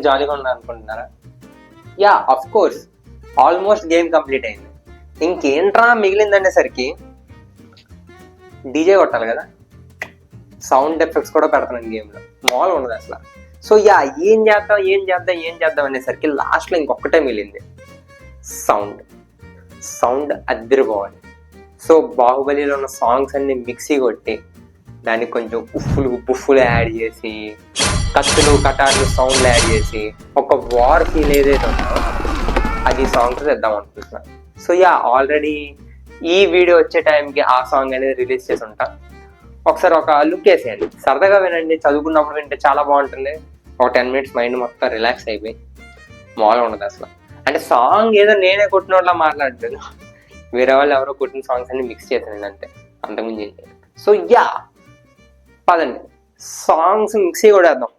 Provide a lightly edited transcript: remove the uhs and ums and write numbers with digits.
మీరు జాలీగా ఉన్నారు అనుకుంటున్నారా? Yeah, of course almost game complete అయింది. ఇంకేంట్రా మిగిలిందనేసరికి డీజే కొట్టాలి కదా, సౌండ్ ఎఫెక్ట్స్ కూడా పెడతాను గేమ్లో, మామూలుగా ఉండదు అసలు. సో యా, ఏం చేద్దాం అనేసరికి లాస్ట్లో ఇంకొకటే మిగిలింది, సౌండ్ అద్దరిపోవాలి. సో బాహుబలిలో ఉన్న సాంగ్స్ అన్ని మిక్సీ కొట్టి దానికి కొంచెం బుఫ్ఫులు యాడ్ చేసి, కత్తులు కటార్లు సౌండ్లు యాడ్ చేసి ఒక వార్ ఫీల్ ఏదైతే ఉందో అది సాంగ్స్ తెద్దాం అనుకుంటున్నా. సో యా, ఆల్రెడీ ఈ వీడియో వచ్చే టైంకి ఆ సాంగ్ అనేది రిలీజ్ చేసి ఉంటా. ఒకసారి ఒక లుక్ వేసేయండి, సరదాగా వినండి, చదువుకున్నప్పుడు వింటే చాలా బాగుంటుంది. ఒక 10 minutes మైండ్ మొత్తం రిలాక్స్ అయిపోయి మామూలుగా ఉండదు అసలు. అంటే సాంగ్ ఏదో నేనే కొట్టినోట్లా మాట్లాడలేదు, వేరే వాళ్ళు ఎవరో కొట్టిన సాంగ్స్ అన్ని మిక్స్ చేశాను అంతే, అంతకుమించి. సో యా, పదండి సాంగ్స్ మిక్సీ కూడా వేద్దాం.